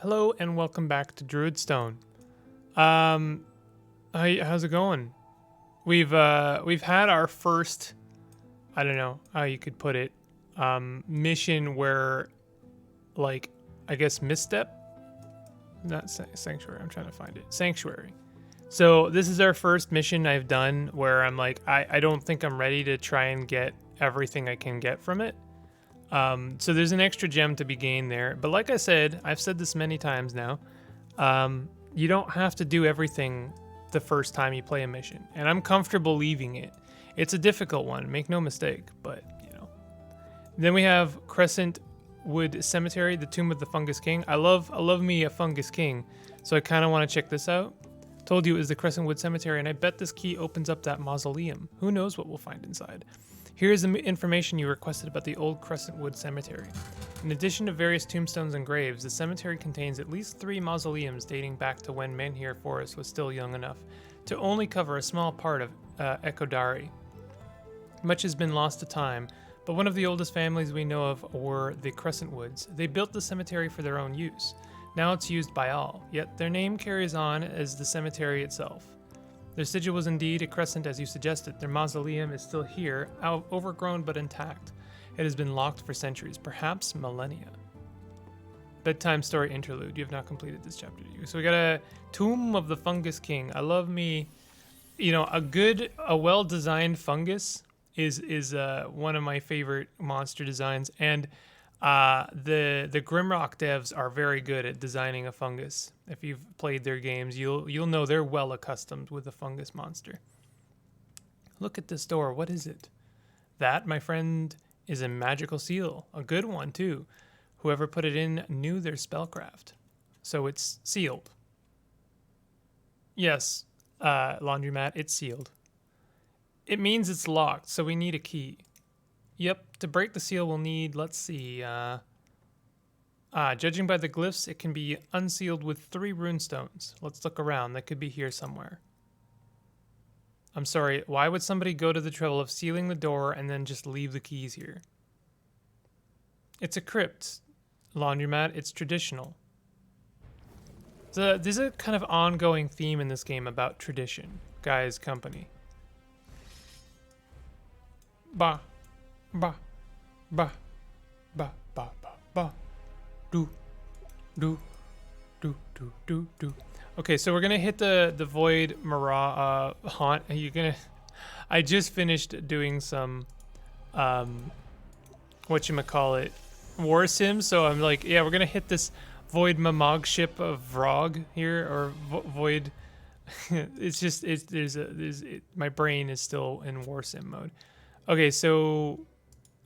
Hello and welcome back to Druidstone. How's it going? We've had our first, I don't know how you could put it, mission where, like, I guess misstep, not sanctuary. I'm trying to find it. Sanctuary. So this is our first mission I've done where I'm like, I don't think I'm ready to try and get everything I can get from it. So there's an extra gem to be gained there. But like I said, I've said this many times now, you don't have to do everything the first time you play a mission. And I'm comfortable leaving it. It's a difficult one, make no mistake, but you know. Then we have Crescent Wood Cemetery, the Tomb of the Fungus King. I love me a Fungus King, so I kind of want to check this out. Told you it was the Crescent Wood Cemetery, and I bet this key opens up that mausoleum. Who knows what we'll find inside. Here's the information you requested about the old Crescent Wood Cemetery. In addition to various tombstones and graves, the cemetery contains at least 3 mausoleums dating back to when Menhir Forest was still young enough to only cover a small part of Ekodari. Much has been lost to time, but one of the oldest families we know of were the Crescent Woods. They built the cemetery for their own use. Now it's used by all, yet their name carries on as the cemetery itself. Their sigil was indeed a crescent as you suggested. Their mausoleum is still here, overgrown but intact. It has been locked for centuries, perhaps millennia. Bedtime story interlude. You have not completed this chapter, do you? So we got a Tomb of the Fungus King. I love me, you know, a well-designed fungus is one of my favorite monster designs, and the Grimrock devs are very good at designing a fungus. If you've played their games, you'll know they're well accustomed with a fungus monster. Look at this door. What is it? That, my friend, is a magical seal. A good one, too. Whoever put it in knew their spellcraft. So it's sealed. Yes, laundromat, it's sealed. It means it's locked, so we need a key. Yep, to break the seal we'll need, let's see, judging by the glyphs, it can be unsealed with 3 runestones. Let's look around, that could be here somewhere. I'm sorry, why would somebody go to the trouble of sealing the door and then just leave the keys here? It's a crypt, laundromat, it's traditional. There's a kind of ongoing theme in this game about tradition, Guy's company. Bah. Ba, ba, ba, ba, ba, ba. Do. Okay, so we're gonna hit the Void Mara haunt. I just finished doing some whatchamacallit war sim, so I'm like, yeah, we're gonna hit this Void Mamog ship of Vrog here, or Void. My brain is still in war sim mode. Okay, so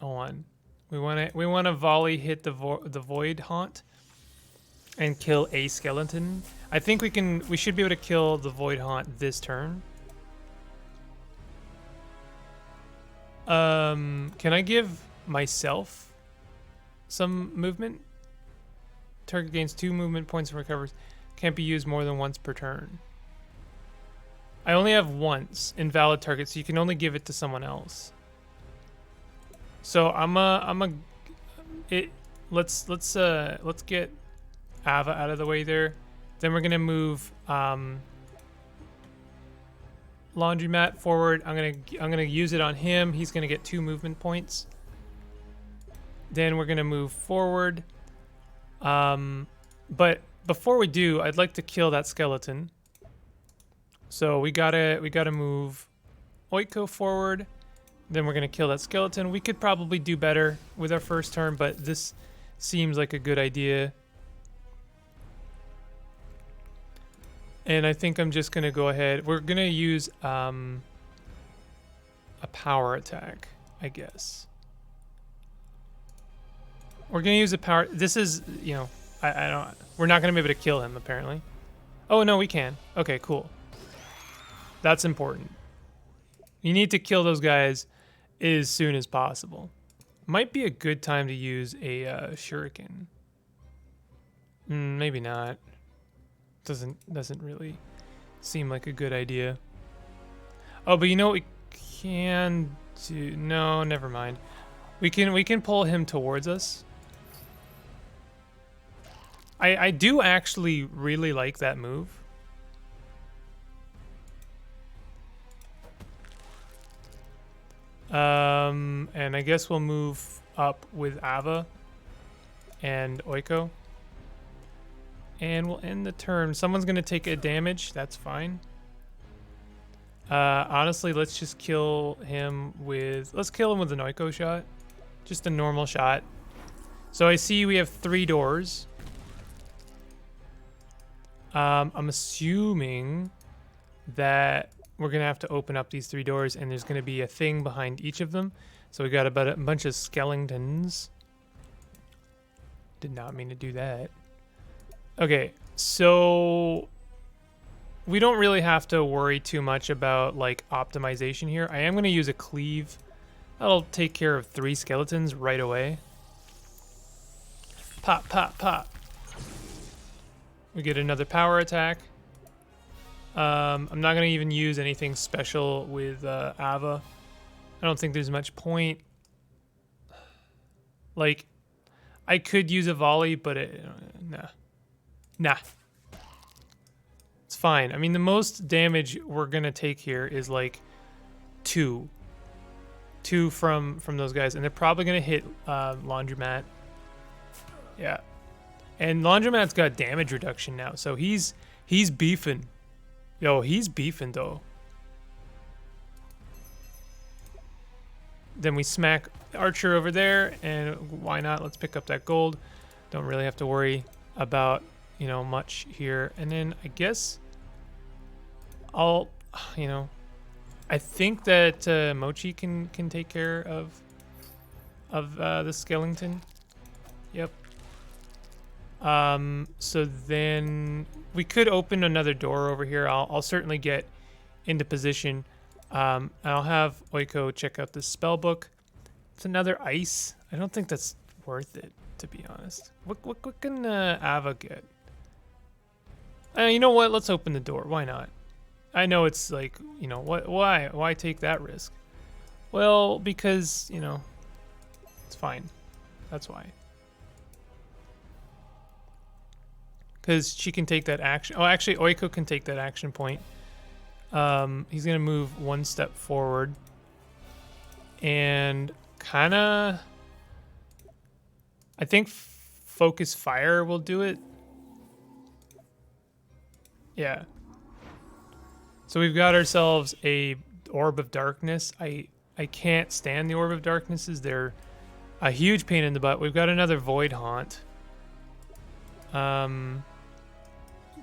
hold on. We want to volley hit the Void Haunt and kill a skeleton. I think we should be able to kill the Void Haunt this turn. Can I give myself some movement? Target gains 2 movement points and recovers. Can't be used more than once per turn. I only have once invalid target, so you can only give it to someone else. So let's get Ava out of the way there. Then we're gonna move laundromat forward. I'm gonna use it on him. He's gonna get 2 movement points. Then we're gonna move forward. But before we do, I'd like to kill that skeleton. So we gotta move Oiko forward. Then we're going to kill that skeleton. We could probably do better with our first turn, but this seems like a good idea. And I think I'm just going to go ahead. We're going to use a power attack, I guess. We're going to use a power. This is, you know, we're not going to be able to kill him, apparently. Oh, no, we can. Okay, cool. That's important. You need to kill those guys as soon as possible. Might be a good time to use a shuriken. Maybe not. Doesn't really seem like a good idea. Oh, but you know what we can do? No, never mind. We can pull him towards us. I do actually really like that move. And I guess we'll move up with Ava and Oiko. And we'll end the turn. Someone's going to take a damage. That's fine. Honestly, let's just kill him with... Let's kill him with an Oiko shot. Just a normal shot. So I see we have 3 doors. I'm assuming that we're going to have to open up these 3 doors, and there's going to be a thing behind each of them. So we got about a bunch of skeletons. Did not mean to do that. Okay, so we don't really have to worry too much about like optimization here. I am going to use a cleave. That'll take care of 3 skeletons right away. Pop, pop, pop. We get another power attack. I'm not going to even use anything special with Ava. I don't think there's much point. Like, I could use a volley, but nah. Nah. It's fine. I mean, the most damage we're going to take here is like 2. 2 from those guys. And they're probably going to hit Laundromat. Yeah. And Laundromat's got damage reduction now. So he's beefing. Yo, he's beefing though. Then we smack Archer over there. And why not? Let's pick up that gold. Don't really have to worry about, you know, much here. And then I guess I'll, you know, I think that Mochi can take care of the skeleton. Yep. So then we could open another door over here. I'll certainly get into position. And I'll have Oiko check out this spell book. It's another ice. I don't think that's worth it, to be honest. What can Ava get? You know what? Let's open the door. Why not? I know it's like, you know, why take that risk? Well, because, you know, it's fine. That's why. Because she can take that action. Oh, actually, Oiko can take that action point. He's going to move 1 step forward. And kind of... I think Focus Fire will do it. Yeah. So we've got ourselves a Orb of Darkness. I can't stand the Orb of Darknesses. They're a huge pain in the butt. We've got another Void Haunt.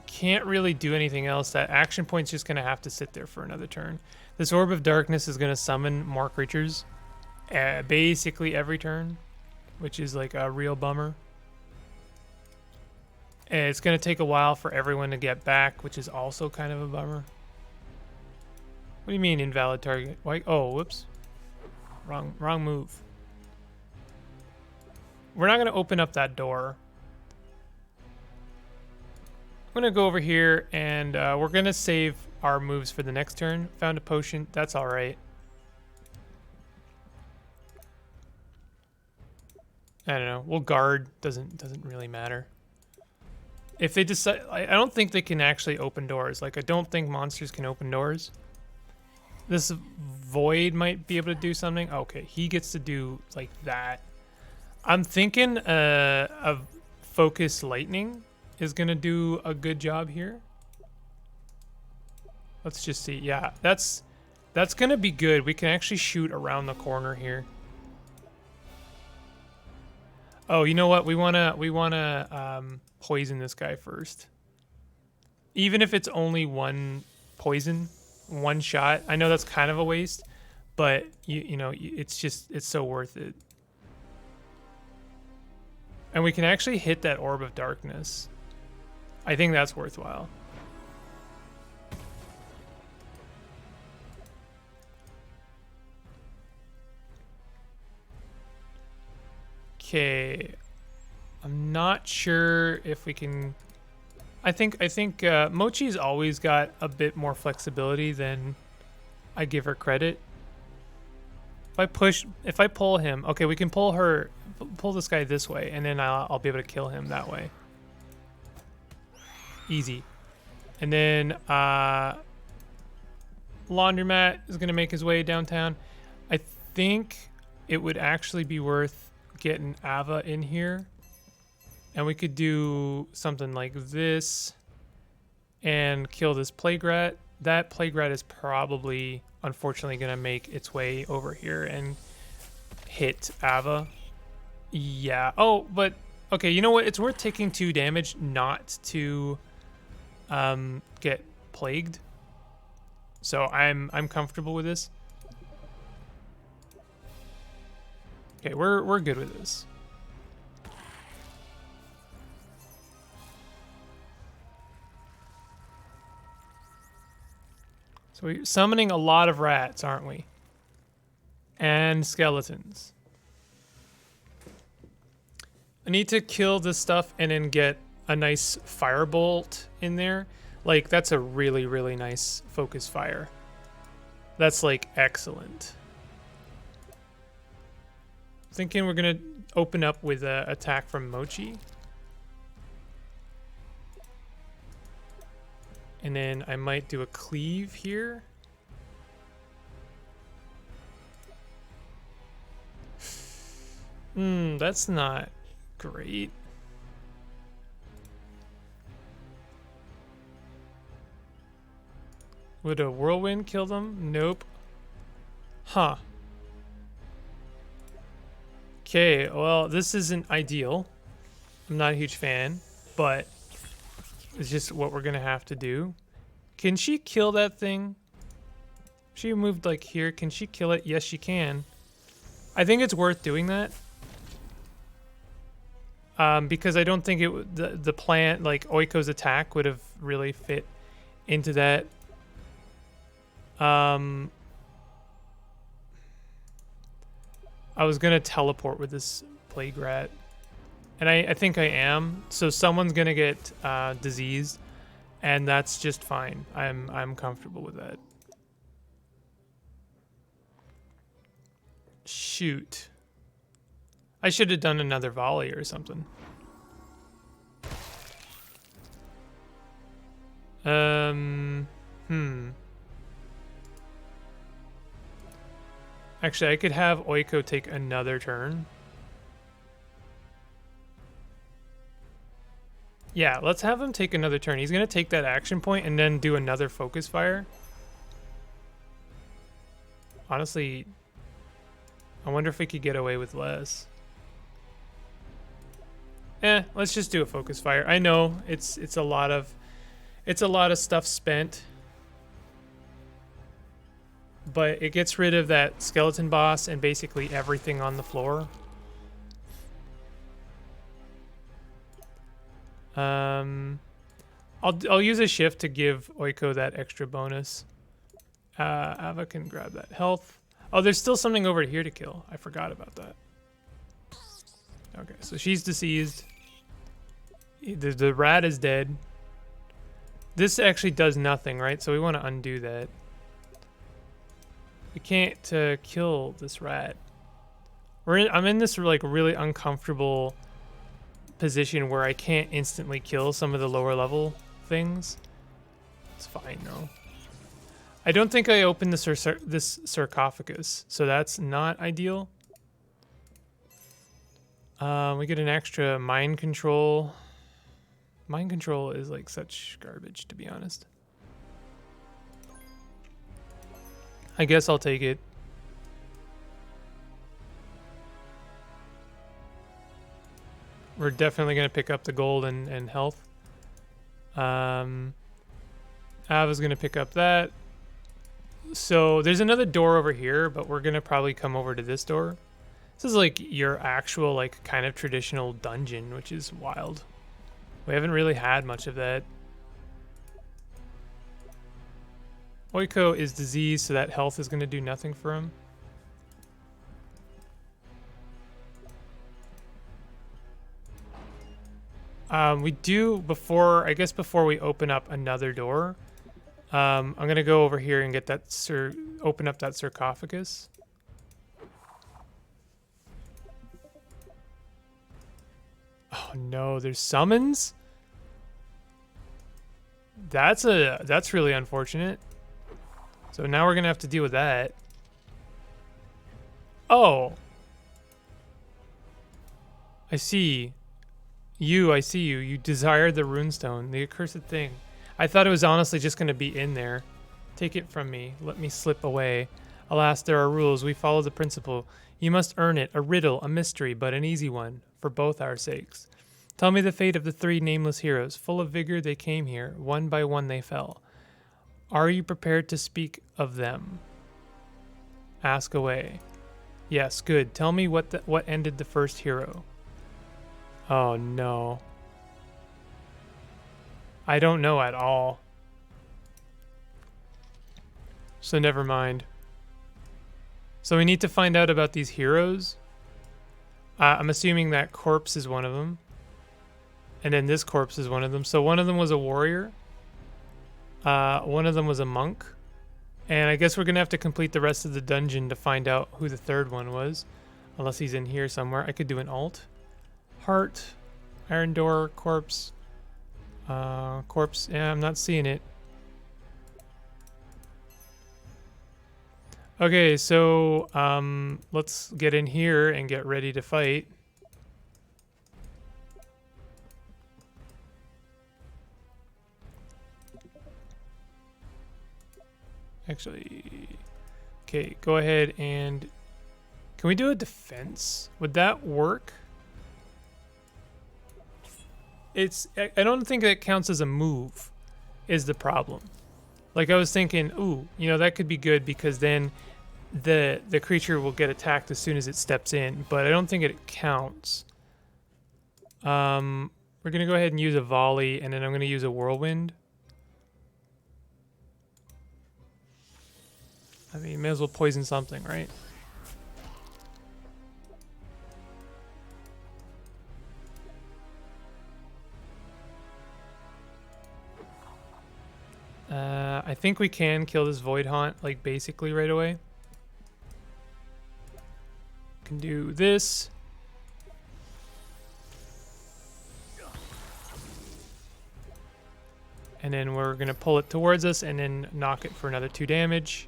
Can't really do anything else. That action point's just going to have to sit there for another turn. This Orb of Darkness is going to summon more creatures basically every turn, which is like a real bummer. And it's going to take a while for everyone to get back, which is also kind of a bummer. What do you mean invalid target? Why? Oh, whoops. Wrong move. We're not going to open up that door. I'm going to go over here and we're going to save our moves for the next turn. Found a potion. That's all right. I don't know. We'll guard. Doesn't really matter. If they decide, I don't think they can actually open doors. Like, I don't think monsters can open doors. This Void might be able to do something. Okay, he gets to do like that. I'm thinking of Focus Lightning is gonna do a good job here. Let's just see. Yeah, that's gonna be good. We can actually shoot around the corner here. Oh, you know what? We wanna poison this guy first. Even if it's only 1 poison, 1 shot. I know that's kind of a waste, but you know, it's so worth it. And we can actually hit that Orb of Darkness. I think that's worthwhile. Okay. I'm not sure if we can... I think Mochi's always got a bit more flexibility than I give her credit. If I pull him... Okay, we can pull this guy this way, and then I'll be able to kill him that way. Easy. And then Laundromat is going to make his way downtown. I think it would actually be worth getting Ava in here. And we could do something like this and kill this plague rat. That plague rat is probably, unfortunately, going to make its way over here and hit Ava. Yeah. Oh, but okay, you know what? It's worth taking 2 damage not to get plagued. So I'm comfortable with this. Okay, we're good with this. So we're summoning a lot of rats, aren't we? And skeletons. I need to kill this stuff and then get a nice firebolt in there. Like, that's a really, really nice focus fire. That's, like, excellent. Thinking we're going to open up with an attack from Mochi. And then I might do a cleave here. That's not great. Would a whirlwind kill them? Nope. Huh. Okay, well, this isn't ideal. I'm not a huge fan, but it's just what we're gonna have to do. Can she kill that thing? She moved like here. Can she kill it? Yes, she can. I think it's worth doing that. Because I don't think the plant, like Oiko's attack, would have really fit into that. I was gonna teleport with this plague rat, and I think I am. So someone's gonna get diseased, and that's just fine. I'm comfortable with that. Shoot. I should have done another volley or something. Actually, I could have Oiko take another turn. Yeah, let's have him take another turn. He's going to take that action point and then do another focus fire. Honestly, I wonder if we could get away with less. Let's just do a focus fire. I know it's a lot of stuff spent, but it gets rid of that skeleton boss and basically everything on the floor. I'll use a shift to give Oiko that extra bonus. Ava can grab that health. Oh, there's still something over here to kill. I forgot about that. Okay, so she's deceased. The rat is dead. This actually does nothing, right? So we want to undo that. We can't kill this rat. I'm in this like really uncomfortable position where I can't instantly kill some of the lower level things. It's fine though. I don't think I opened this sarcophagus, so that's not ideal. We get an extra mind control. Mind control is like such garbage, to be honest. I guess I'll take it. We're definitely going to pick up the gold and health. Ava's going to pick up that. So there's another door over here, but we're going to probably come over to this door. This is like your actual, like, kind of traditional dungeon, which is wild. We haven't really had much of that. Oiko is diseased, so that health is going to do nothing for him. We do, before we open up another door, I'm going to go over here and get that, open up that sarcophagus. Oh no, there's summons? That's really unfortunate. So now we're gonna have to deal with that. Oh, I see. I see you. You desire the runestone, the accursed thing. I thought it was honestly just gonna be in there. Take it from me. Let me slip away. Alas, there are rules. We follow the principle. You must earn it. A riddle, a mystery, but an easy one, for both our sakes. Tell me the fate of the three nameless heroes. Full of vigor they came here. One by one they fell. Are you prepared to speak of them? Ask away. Yes, good. Tell me what ended the first hero. Oh no. I don't know at all. So never mind. So we need to find out about these heroes. I'm assuming that corpse is one of them. And then this corpse is one of them. So one of them was a warrior. One of them was a monk. And I guess we're going to have to complete the rest of the dungeon to find out who the third one was. Unless he's in here somewhere. I could do an alt. Heart. Iron door. Corpse. Corpse. Yeah, I'm not seeing it. Okay, so let's get in here and get ready to fight. Actually, okay, go ahead and... Can we do a defense? Would that work? I don't think that counts as a move, is the problem. Like I was thinking, ooh, you know, that could be good because then the creature will get attacked as soon as it steps in, but I don't think it counts. We're gonna go ahead and use a volley, and then I'm gonna use a whirlwind. I mean, you may as well poison something, right? I think we can kill this Void Haunt, like, basically right away. Can do this. And then we're going to pull it towards us and then knock it for another 2 damage.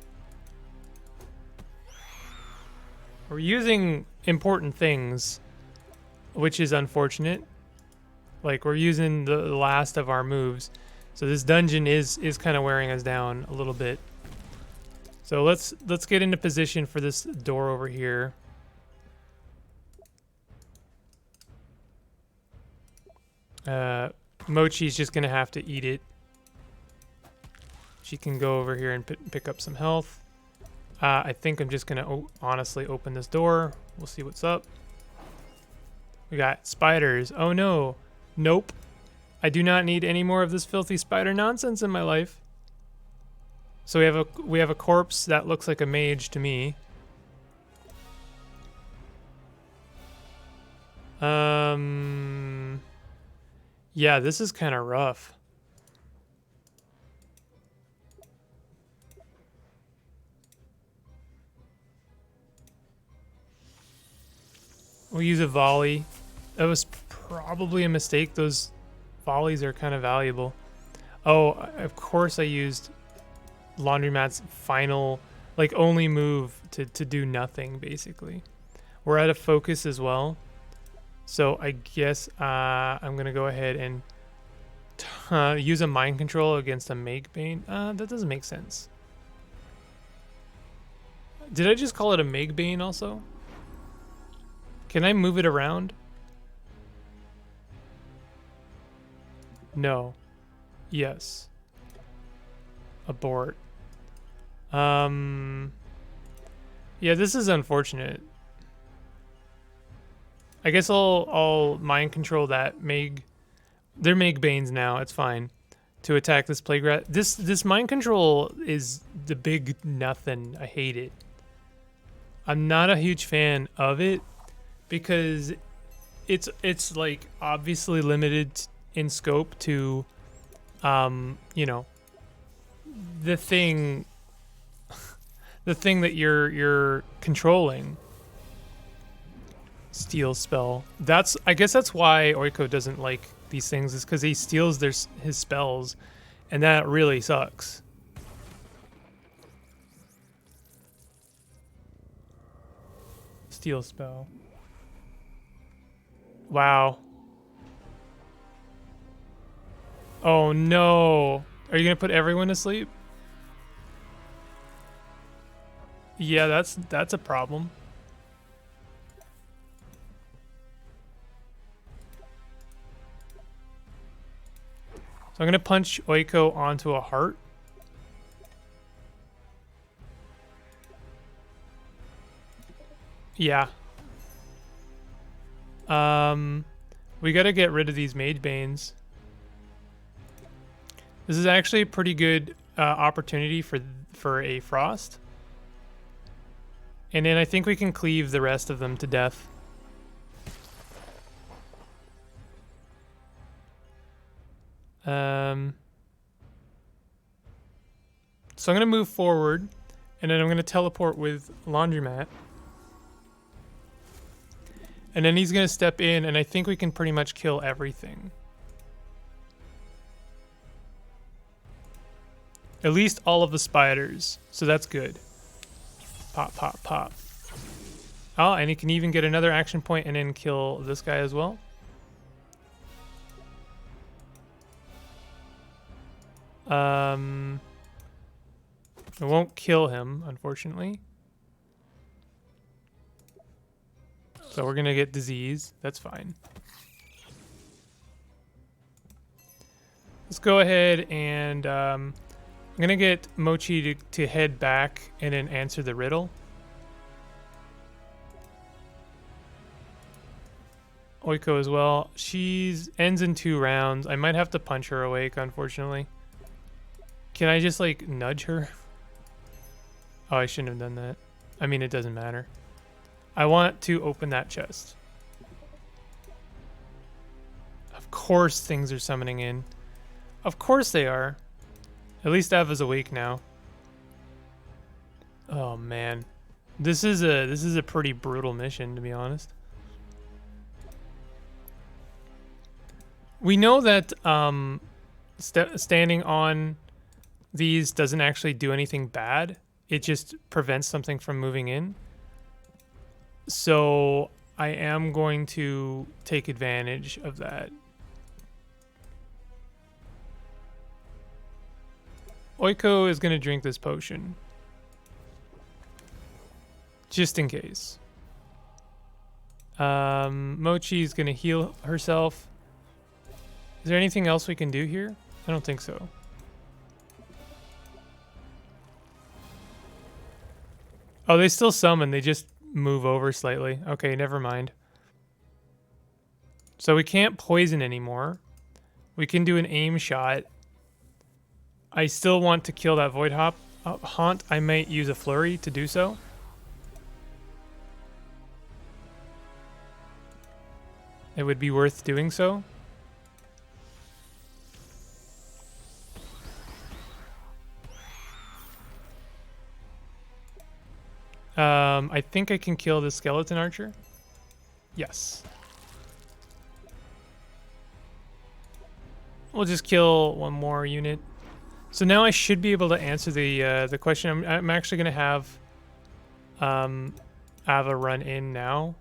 We're using important things, which is unfortunate. Like, we're using the last of our moves. So this dungeon is kind of wearing us down a little bit. So let's get into position for this door over here. Mochi's just gonna have to eat it. She can go over here and pick up some health. I think I'm just gonna honestly open this door. We'll see what's up. We got spiders. Oh no. Nope. I do not need any more of this filthy spider nonsense in my life. So we have a corpse that looks like a mage to me. Yeah, this is kind of rough. We'll use a volley. That was probably a mistake. Those volleys are kind of valuable. Oh, of course I used Laundromat's final, like, only move to do nothing, basically. We're out of focus as well. So I guess I'm going to go ahead and use a mind control against a Magbane. That doesn't make sense. Did I just call it a Magbane also? Can I move it around? No. Yes. Abort. Yeah, this is unfortunate. I guess I'll mind control that Meg. They're Megbanes now. It's fine to attack this plague rat. This mind control is the big nothing. I hate it. I'm not a huge fan of it because it's like obviously limited in scope to you know, the thing that you're controlling. Steal spell. I guess that's why Oiko doesn't like these things, is because he steals his spells, And that really sucks. Steel spell. Wow. Oh no. Are you gonna put everyone to sleep? Yeah, that's a problem. So I'm gonna punch Oiko onto a heart. Yeah. We gotta get rid of these Mage Banes. This is actually a pretty good opportunity for a Frost. And then I think we can cleave the rest of them to death. So I'm going to move forward, and then I'm going to teleport with Laundromat. And then he's going to step in, and I think we can pretty much kill everything. At least all of the spiders, so that's good. Pop, pop, pop. Oh, and he can even get another action point and then kill this guy as well. It won't kill him, unfortunately. So we're gonna get disease. That's fine. Let's go ahead and I'm gonna get Mochi to head back and then answer the riddle. Oiko as well. She's ends in 2 rounds. I might have to punch her awake, unfortunately. Can I just like nudge her? Oh, I shouldn't have done that. I mean, it doesn't matter. I want to open that chest. Of course things are summoning in. Of course they are. At least Ava's awake now. Oh man. This is a pretty brutal mission, to be honest. We know that standing on these doesn't actually do anything bad. It just prevents something from moving in. So I am going to take advantage of that. Oiko is going to drink this potion. Just in case. Mochi is going to heal herself. Is there anything else we can do here? I don't think so. Oh, they still summon. They just move over slightly. Okay, never mind. So we can't poison anymore. We can do an aim shot. I still want to kill that Void Haunt. I might use a flurry to do so. It would be worth doing so. I think I can kill the skeleton archer. Yes. We'll just kill one more unit. So now I should be able to answer the question. I'm actually going to have Ava run in now.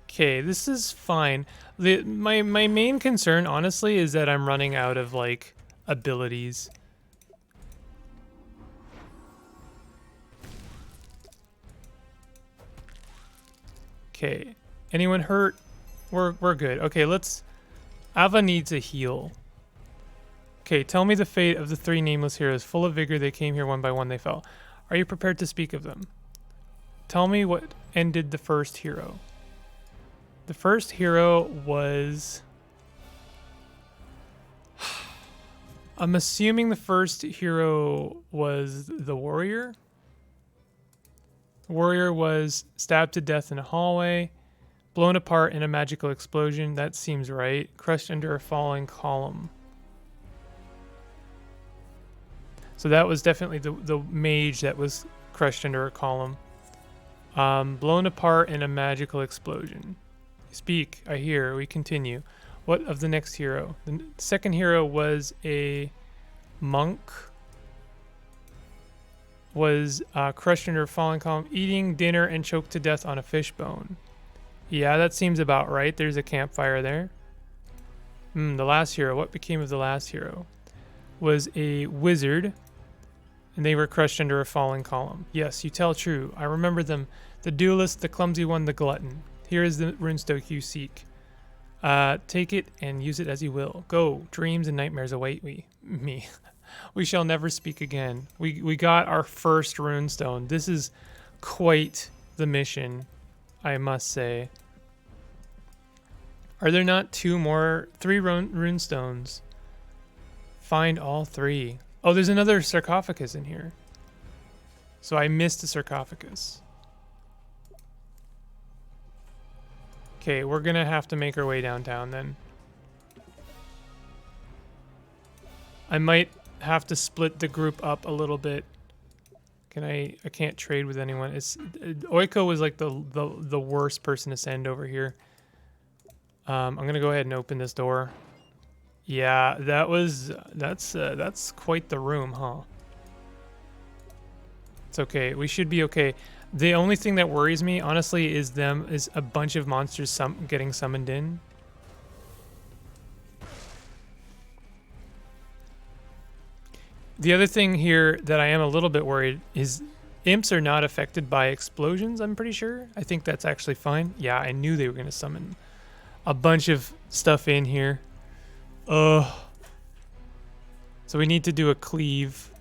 Okay, this is fine. My main concern, honestly, is that I'm running out of, like, abilities. Okay. Anyone hurt? We're good. Okay, let's... Ava needs a heal. Okay, tell me the fate of the 3 nameless heroes. Full of vigor, they came here one by one, they fell. Are you prepared to speak of them? Tell me what ended the first hero. The first hero was... I'm assuming the first hero was the warrior. The warrior was stabbed to death in a hallway, blown apart in a magical explosion. That seems right. Crushed under a falling column. So that was definitely the mage that was crushed under a column. Blown apart in a magical explosion. Speak, I hear. We continue. What of the next hero? The second hero was a monk. Was crushed under a falling column, eating dinner and choked to death on a fishbone. Yeah, that seems about right. There's a campfire there. The last hero. What became of the last hero? Was a wizard, and they were crushed under a falling column. Yes, you tell true. I remember them. The duelist, the clumsy one, the glutton. Here is the runestone you seek. Take it and use it as you will. Go. Dreams and nightmares await me. We shall never speak again. We got our first runestone. This is quite the mission, I must say. Are there not three runestones? Find all three. Oh, there's another sarcophagus in here. So I missed a sarcophagus. Okay, we're gonna have to make our way downtown then. I might have to split the group up a little bit. I can't trade with anyone. Oiko was like the worst person to send over here. I'm gonna go ahead and open this door. Yeah, that's quite the room, huh? It's okay. We should be okay. The only thing that worries me, honestly, is a bunch of monsters getting summoned in. The other thing here that I am a little bit worried is imps are not affected by explosions, I'm pretty sure. I think that's actually fine. Yeah, I knew they were going to summon a bunch of stuff in here. Ugh. So we need to do a cleave.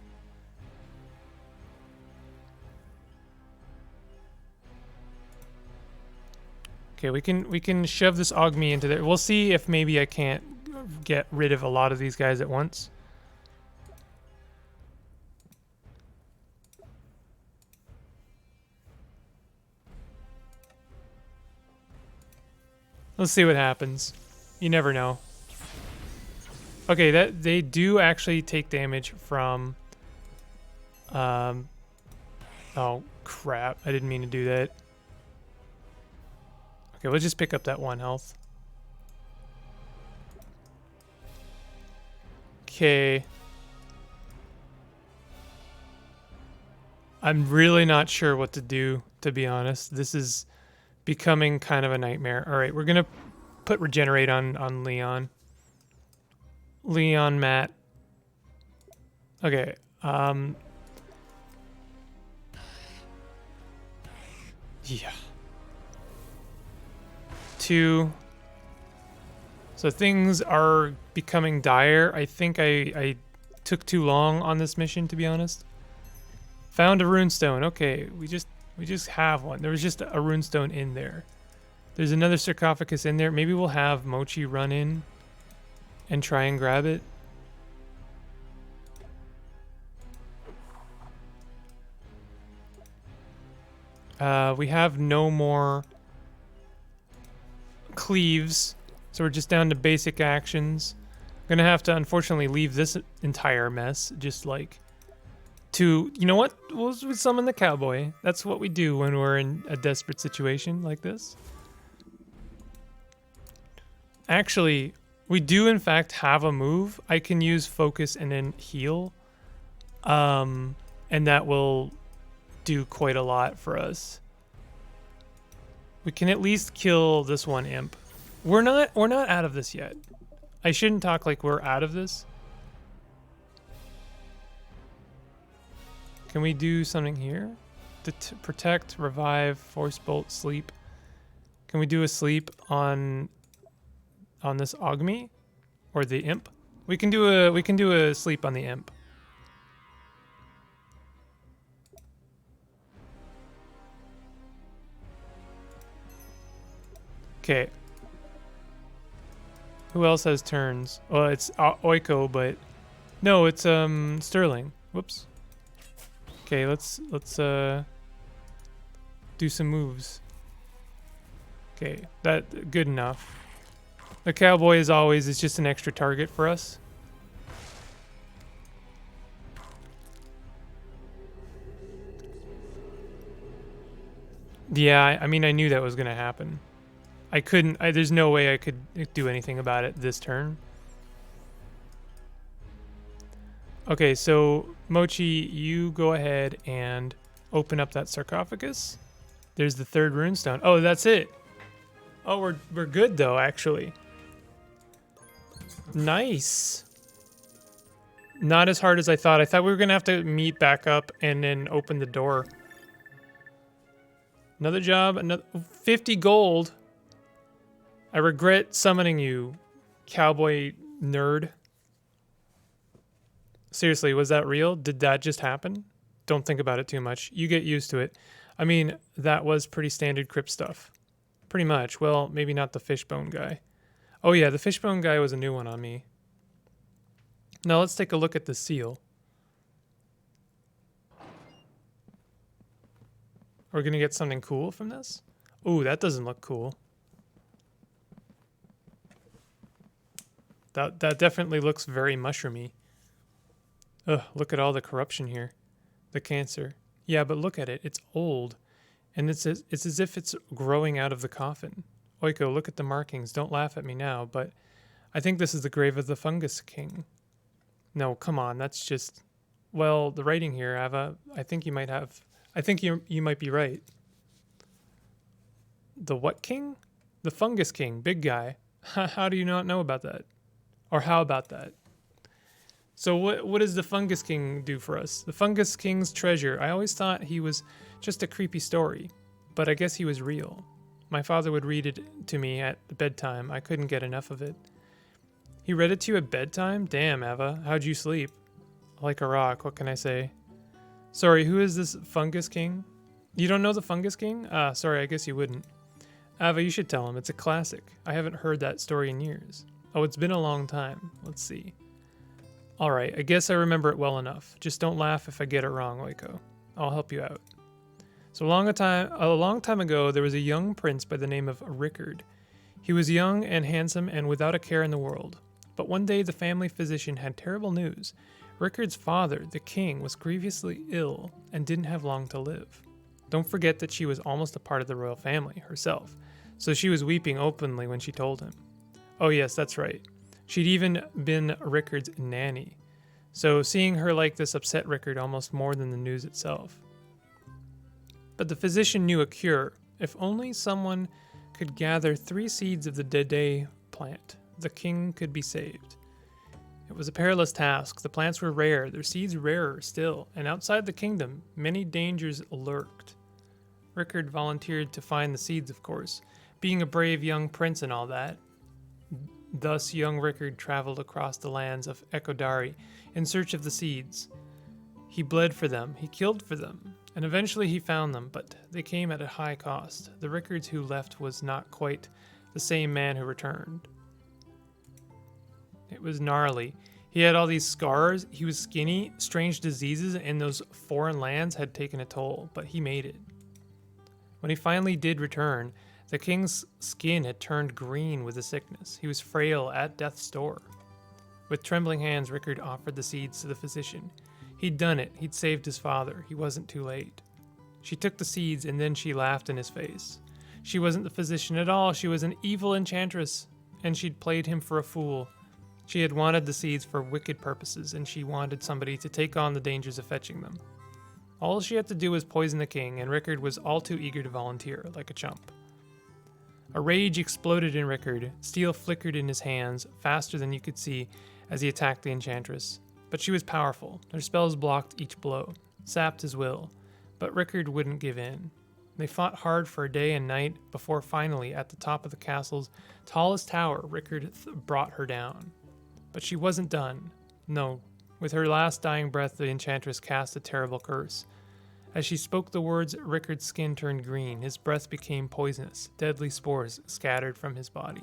Okay, we can shove this Ogmi into there. We'll see if maybe I can't get rid of a lot of these guys at once. Let's see what happens. You never know. Okay, that they do actually take damage from oh crap. I didn't mean to do that. Okay, we'll just pick up that 1 health. Okay. I'm really not sure what to do, to be honest. This is becoming kind of a nightmare. All right, we're going to put regenerate on Leon. Leon, Matt. Okay. Yeah. 2. So things are becoming dire. I think I took too long on this mission, to be honest. Found a runestone. Okay, we just have one. There was just a runestone in there. There's another sarcophagus in there. Maybe we'll have Mochi run in and try and grab it. We have no more cleaves, so we're just down to basic actions. I'm gonna have to unfortunately leave this entire mess just like to, you know what, we'll summon the cowboy. That's what we do when we're in a desperate situation like this. Actually, we do in fact have a move. I can use focus and then heal, and that will do quite a lot for us. We can at least kill this one imp. We're not out of this yet. I shouldn't talk like we're out of this. Can we do something here? To protect, revive, force bolt, sleep. Can we do a sleep on this Ogmi or the imp? We can do a sleep on the imp. Okay. Who else has turns? Well, it's Oiko, but no, it's Sterling. Whoops. Okay, let's do some moves. Okay, that good enough. The cowboy, as always, is just an extra target for us. Yeah, I mean, I knew that was going to happen. I couldn't, there's no way I could do anything about it this turn. Okay, so Mochi, you go ahead and open up that sarcophagus. There's the third runestone. Oh, that's it. Oh, we're good though, actually. Nice. Not as hard as I thought. I thought we were gonna have to meet back up and then open the door. Another job, another 50 gold. I regret summoning you, cowboy nerd. Seriously, was that real? Did that just happen? Don't think about it too much. You get used to it. I mean, that was pretty standard crypt stuff. Pretty much. Well, maybe not the fishbone guy. Oh yeah, the fishbone guy was a new one on me. Now let's take a look at the seal. We're gonna get something cool from this? Ooh, that doesn't look cool. That definitely looks very mushroomy. Ugh, look at all the corruption here. The cancer. Yeah, but look at it. It's old. And it's as if it's growing out of the coffin. Oiko, look at the markings. Don't laugh at me now, but I think this is the grave of the fungus king. No, come on. That's just... Well, the writing here, Ava, I think you might have... I think you might be right. The what king? The fungus king. Big guy. How do you not know about that? Or how about that? So what does the Fungus King do for us? The Fungus King's treasure. I always thought he was just a creepy story, but I guess he was real. My father would read it to me at bedtime. I couldn't get enough of it. He read it to you at bedtime? Damn, Ava. How'd you sleep? Like a rock, what can I say? Sorry, who is this Fungus King? You don't know the Fungus King? Ah, sorry, I guess you wouldn't. Ava, you should tell him. It's a classic. I haven't heard that story in years. Oh, it's been a long time. Let's see. Alright, I guess I remember it well enough. Just don't laugh if I get it wrong, Oiko. I'll help you out. So a long time ago, there was a young prince by the name of Rickard. He was young and handsome and without a care in the world. But one day the family physician had terrible news. Rickard's father, the king, was grievously ill and didn't have long to live. Don't forget that she was almost a part of the royal family herself, so she was weeping openly when she told him. Oh yes, that's right. She'd even been Rickard's nanny. So seeing her like this upset Rickard almost more than the news itself. But the physician knew a cure. If only someone could gather 3 seeds of the Dede plant, the king could be saved. It was a perilous task. The plants were rare, their seeds rarer still, and outside the kingdom, many dangers lurked. Rickard volunteered to find the seeds, of course, being a brave young prince and all that. Thus young Rickard traveled across the lands of Ekodari in search of the seeds. He bled for them, he killed for them, and eventually he found them, but they came at a high cost. The Rickard who left was not quite the same man who returned. It was gnarly. He had all these scars, he was skinny, strange diseases in those foreign lands had taken a toll, but he made it. When he finally did return, the king's skin had turned green with the sickness. He was frail at death's door. With trembling hands, Rickard offered the seeds to the physician. He'd done it. He'd saved his father. He wasn't too late. She took the seeds, and then she laughed in his face. She wasn't the physician at all. She was an evil enchantress, and she'd played him for a fool. She had wanted the seeds for wicked purposes, and she wanted somebody to take on the dangers of fetching them. All she had to do was poison the king, and Rickard was all too eager to volunteer, like a chump. A rage exploded in Rickard. Steel flickered in his hands, faster than you could see, as he attacked the enchantress. But she was powerful. Her spells blocked each blow, sapped his will. But Rickard wouldn't give in. They fought hard for a day and night before finally, at the top of the castle's tallest tower, Rickard brought her down. But she wasn't done. No. With her last dying breath, the enchantress cast a terrible curse. As she spoke the words, Rickard's skin turned green. His breath became poisonous. Deadly spores scattered from his body.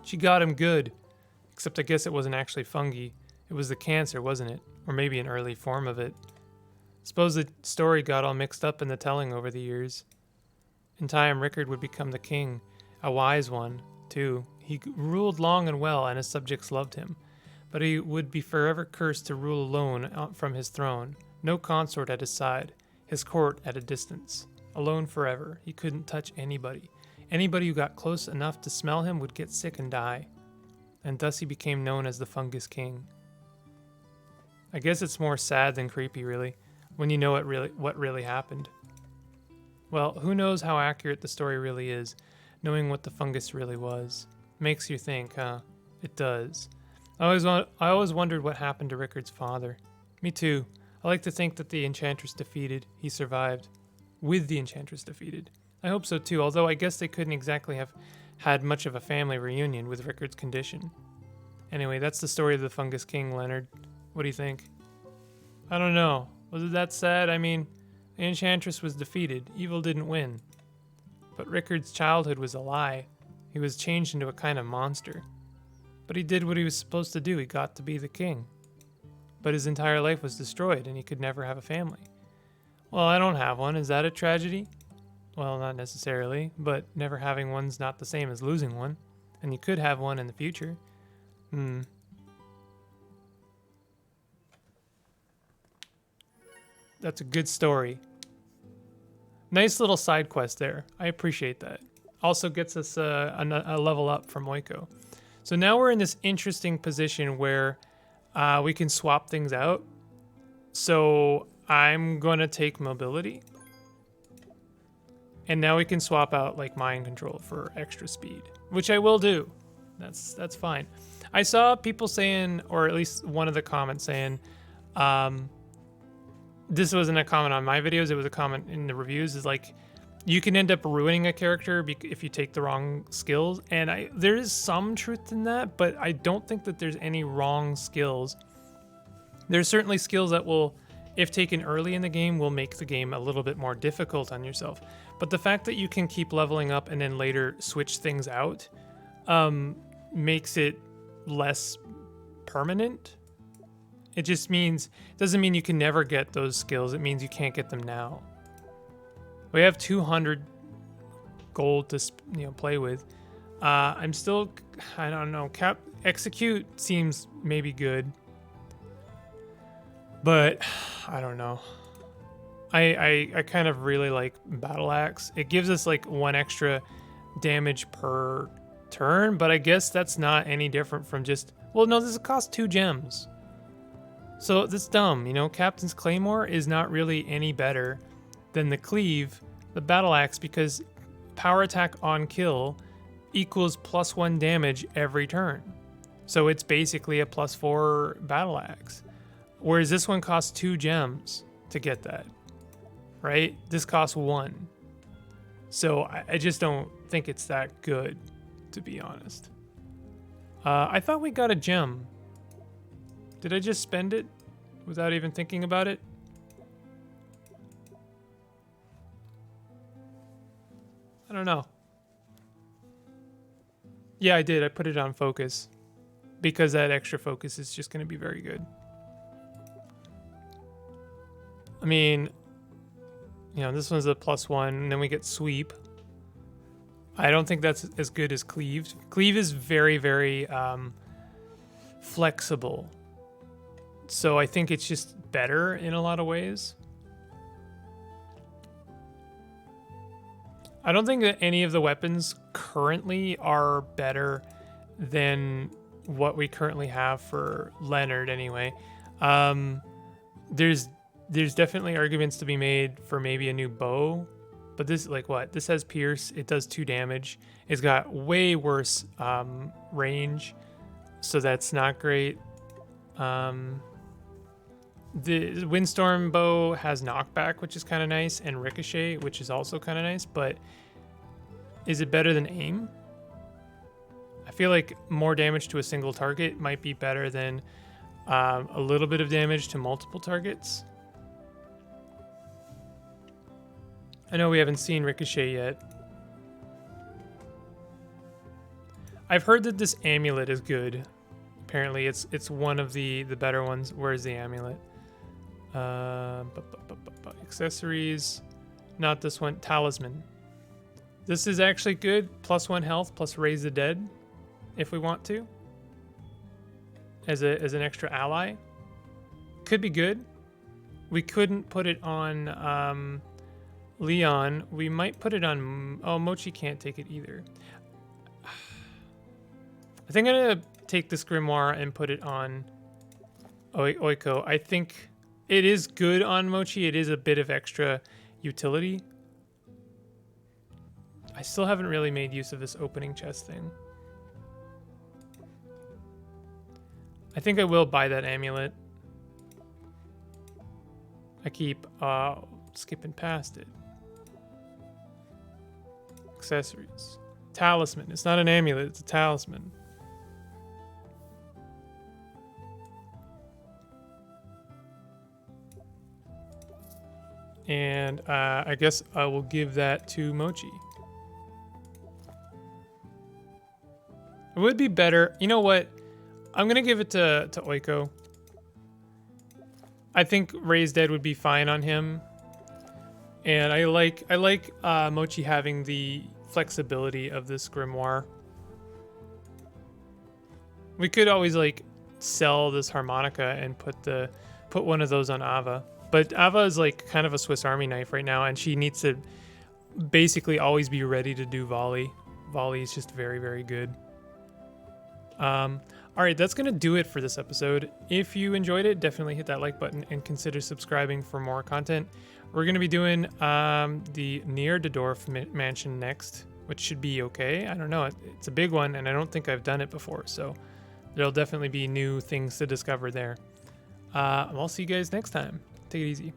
She got him good. Except I guess it wasn't actually fungi. It was the cancer, wasn't it? Or maybe an early form of it. Suppose the story got all mixed up in the telling over the years. In time, Rickard would become the king. A wise one, too. He ruled long and well, and his subjects loved him. But he would be forever cursed to rule alone out from his throne. No consort at his side, his court at a distance. alone forever. He couldn't touch anybody. Anybody who got close enough to smell him would get sick and die. And thus he became known as the Fungus King. I guess it's more sad than creepy, really, when you know what really happened. Well, who knows how accurate the story really is, knowing what the fungus really was. Makes you think, huh? It does. I always wondered what happened to Rickard's father. Me too. I like to think that the Enchantress defeated. He survived. With the Enchantress defeated. I hope so too, although I guess they couldn't exactly have had much of a family reunion with Rickard's condition. Anyway, that's the story of the Fungus King, Leonard. What do you think? I don't know. Was it that sad? I mean, the Enchantress was defeated. Evil didn't win. But Rickard's childhood was a lie. He was changed into a kind of monster. But he did what he was supposed to do. He got to be the king. But his entire life was destroyed, and he could never have a family. Well, I don't have one. Is that a tragedy? Well, not necessarily, but never having one's not the same as losing one. And you could have one in the future. That's a good story. Nice little side quest there. I appreciate that. Also gets us a level up from Oiko. So now we're in this interesting position where we can swap things out. So I'm going to take mobility. And now we can swap out like mind control for extra speed, which I will do. That's fine. I saw people saying, or at least one of the comments saying, this wasn't a comment on my videos, it was a comment in the reviews, is like, you can end up ruining a character if you take the wrong skills. And there is some truth in that, but I don't think that there's any wrong skills. There's certainly skills that will, if taken early in the game, will make the game a little bit more difficult on yourself. But the fact that you can keep leveling up and then later switch things out makes it less permanent. It just doesn't mean you can never get those skills. It means you can't get them now. We have 200 gold to play with. I don't know. Execute seems maybe good, but I don't know. I kind of really like Battle Axe. It gives us like 1 extra damage per turn, but I guess that's not any different from just, well, no, this costs 2 gems. So that's dumb, Captain's Claymore is not really any better than the Cleave, the Battle Axe, because power attack on kill equals +1 damage every turn. So it's basically a +4 Battle Axe. Whereas this one costs 2 gems to get that, right? This costs 1. So I just don't think it's that good, to be honest. I thought we got a gem. Did I just spend it without even thinking about it? I don't know. Yeah, I did. I put it on focus because that extra focus is just going to be very good. I mean, this one's a +1, and then we get sweep. I don't think that's as good as cleave. Cleave is very, very flexible. So I think it's just better in a lot of ways. I don't think that any of the weapons currently are better than what we currently have for Leonard anyway. There's definitely arguments to be made for maybe a new bow, but this, like what? This has pierce, it does 2 damage. It's got way worse range, so that's not great. The Windstorm bow has knockback, which is kind of nice, and ricochet, which is also kind of nice, but is it better than aim? I feel like more damage to a single target might be better than a little bit of damage to multiple targets. I know we haven't seen ricochet yet. I've heard that this amulet is good. Apparently it's one of the better ones. Where's the amulet? Accessories, not this one. Talisman. This is actually good. +1 health plus raise the dead, if we want to, as an extra ally. Could be good. We couldn't put it on Leon. We might put it on... Oh, Mochi can't take it either. I think I'm going to take this Grimoire and put it on Oiko. I think it is good on Mochi. It is a bit of extra utility. I still haven't really made use of this opening chest thing. I think I will buy that amulet. I keep skipping past it. Accessories. Talisman. It's not an amulet, it's a talisman. And I guess I will give that to Mochi. It would be better. You know what? I'm going to give it to Oiko. I think Raised Dead would be fine on him. And I like Mochi having the flexibility of this Grimoire. We could always like sell this harmonica and put one of those on Ava. But Ava is like kind of a Swiss Army knife right now, and she needs to basically always be ready to do volley. Volley is just very, very good. All right, that's going to do it for this episode. If you enjoyed it, definitely hit that like button and consider subscribing for more content. We're going to be doing the Near Dorf mansion next, which should be okay. I don't know. It's a big one, and I don't think I've done it before, so there'll definitely be new things to discover there. I'll see you guys next time. Take it easy.